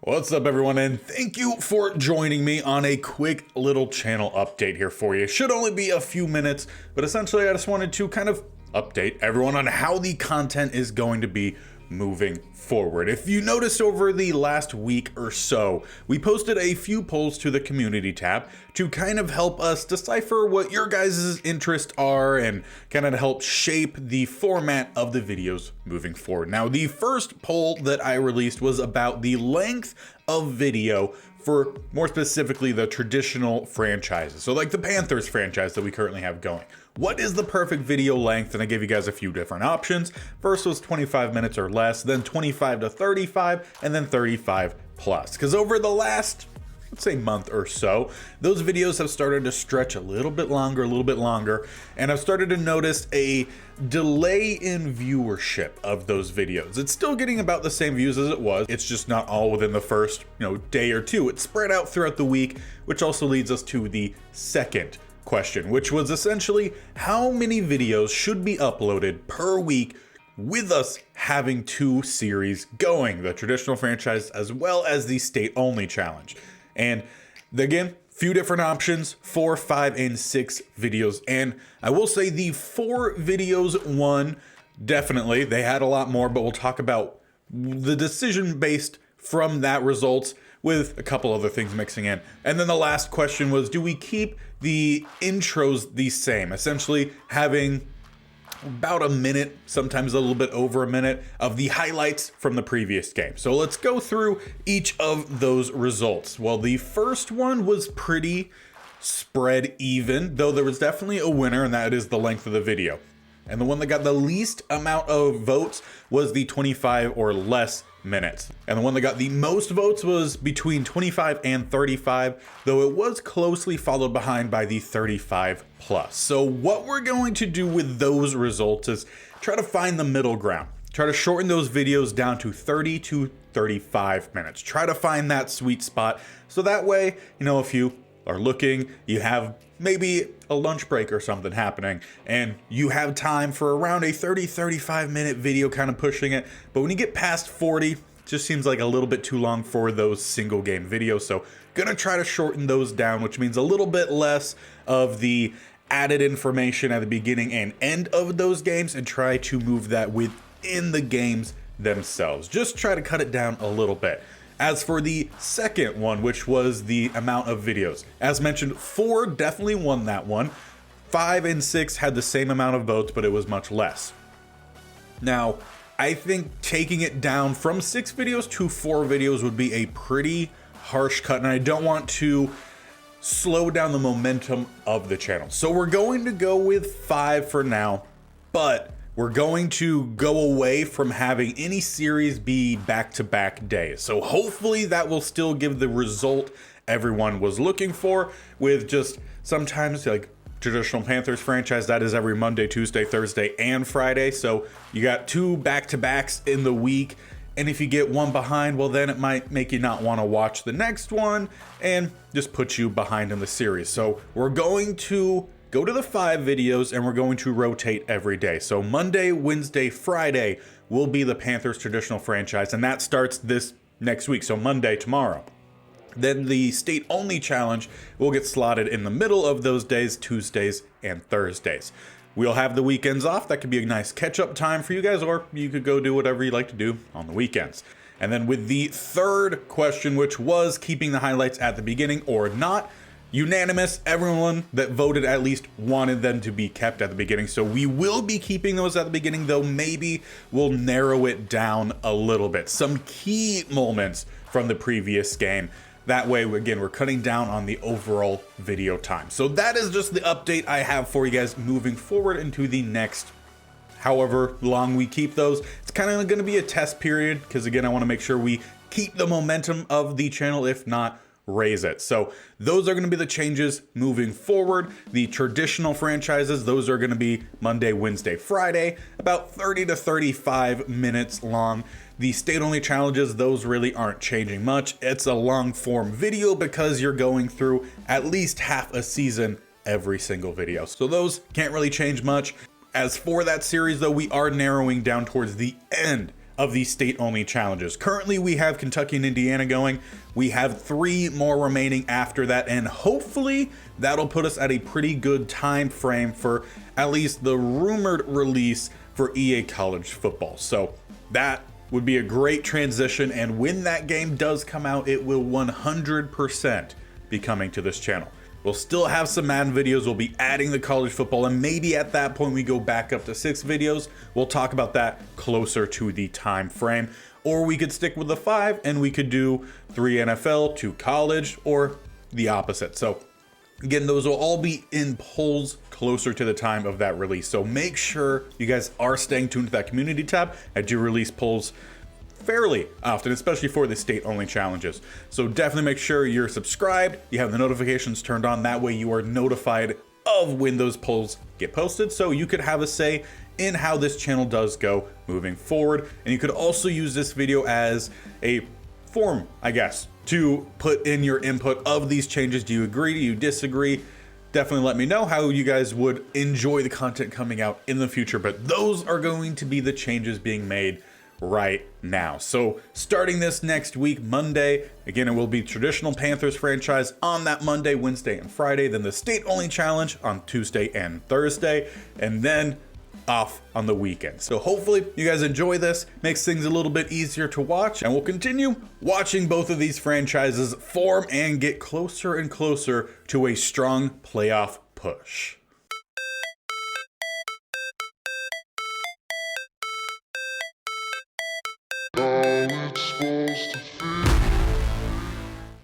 What's up everyone, and thank you for joining me on a quick little channel update here for you. It should only be a few minutes, but essentially I just wanted to kind of update everyone on how the content is going to be moving forward. If you noticed over the last week or so, we posted a few polls to the community tab to kind of help us decipher what your guys' interests are and kind of help shape the format of the videos moving forward. Now, the first poll that I released was about the length of video for more specifically the traditional franchises. So like the Panthers franchise that we currently have going. What is the perfect video length? And I gave you guys a few different options. First was 25 minutes or less, then 25 to 35, and then 35 plus. Because over the last, let's say, month or so, those videos have started to stretch a little bit longer, and I've started to notice a delay in viewership of those videos. It's still getting about the same views as it was. It's just not all within the first, day or two. It's spread out throughout the week, which also leads us to the second question, which was essentially how many videos should be uploaded per week with us having two series going, the traditional franchise as well as the state only challenge. And again, few different options, 4, 5, and 6 videos. And I will say the 4 videos won, definitely. They had a lot more, but we'll talk about the decision based from that results with a couple other things mixing in. And then the last question was, do we keep the intros the same? Essentially having about a minute, sometimes a little bit over a minute, of the highlights from the previous game. So let's go through each of those results. Well, the first one was pretty spread even, though there was definitely a winner, and that is the length of the video. And the one that got the least amount of votes was the 25 or less minutes. And the one that got the most votes was between 25 and 35, though it was closely followed behind by the 35 plus. So what we're going to do with those results is try to find the middle ground. Try to shorten those videos down to 30 to 35 minutes. Try to find that sweet spot. So that way, if you are looking, you have maybe a lunch break or something happening, and you have time for around a 30-35 minute video, kind of pushing it. But when you get past 40, it just seems like a little bit too long for those single game videos. So gonna try to shorten those down, which means a little bit less of the added information at the beginning and end of those games, and try to move that within the games themselves. Just try to cut it down a little bit. As for the second one, which was the amount of videos, as mentioned, 4 definitely won that one. 5 and 6 had the same amount of votes, but it was much less. Now, I think taking it down from 6 videos to 4 videos would be a pretty harsh cut, and I don't want to slow down the momentum of the channel. So we're going to go with 5 for now, but we're going to go away from having any series be back-to-back days. So hopefully that will still give the result everyone was looking for, with just sometimes like traditional Panthers franchise, that is every Monday, Tuesday, Thursday, and Friday. So you got 2 back-to-backs in the week. And if you get one behind, well, then it might make you not want to watch the next one and just put you behind in the series. So we're going to go to the 5 videos, and we're going to rotate every day. So Monday, Wednesday, Friday will be the Panthers traditional franchise, and that starts this next week. So Monday, tomorrow. Then the state only challenge will get slotted in the middle of those days, Tuesdays and Thursdays. We'll have the weekends off. That could be a nice catch-up time for you guys, or you could go do whatever you like to do on the weekends. And then with the third question, which was keeping the highlights at the beginning or not, unanimous, everyone that voted at least wanted them to be kept at the beginning. So we will be keeping those at the beginning, though maybe we'll narrow it down a little bit. Some key moments from the previous game. That way, again, we're cutting down on the overall video time. So that is just the update I have for you guys moving forward into the next however long we keep those. It's kind of going to be a test period because, again, I want to make sure we keep the momentum of the channel, if not raise it. So those are going to be the changes moving forward. The traditional franchises, those are going to be Monday, Wednesday, Friday, about 30 to 35 minutes long. The state only challenges, those really aren't changing much. It's a long form video because you're going through at least half a season every single video. So those can't really change much. As for that series though, we are narrowing down towards the end of these state-only challenges. Currently, we have Kentucky and Indiana going. We have 3 more remaining after that, and hopefully that'll put us at a pretty good time frame for at least the rumored release for EA College Football. So that would be a great transition, and when that game does come out, it will 100% be coming to this channel. We'll still have some Madden videos. We'll be adding the college football, and maybe at that point we go back up to 6 videos. We'll talk about that closer to the time frame. Or we could stick with the 5 and we could do 3 NFL, 2 college, or the opposite. So again, those will all be in polls closer to the time of that release. So make sure you guys are staying tuned to that community tab. I do release polls fairly often, especially for the state-only challenges. So definitely make sure you're subscribed, you have the notifications turned on, that way you are notified of when those polls get posted, so you could have a say in how this channel does go moving forward. And you could also use this video as a form, I guess, to put in your input of these changes. Do you agree? Do you disagree? Definitely let me know how you guys would enjoy the content coming out in the future, but those are going to be the changes being made right now. So starting this next week, Monday, again, it will be traditional Panthers franchise on that Monday, Wednesday, and Friday, then the state-only challenge on Tuesday and Thursday, and then off on the weekend. So hopefully you guys enjoy this, makes things a little bit easier to watch, and we'll continue watching both of these franchises form and get closer and closer to a strong playoff push.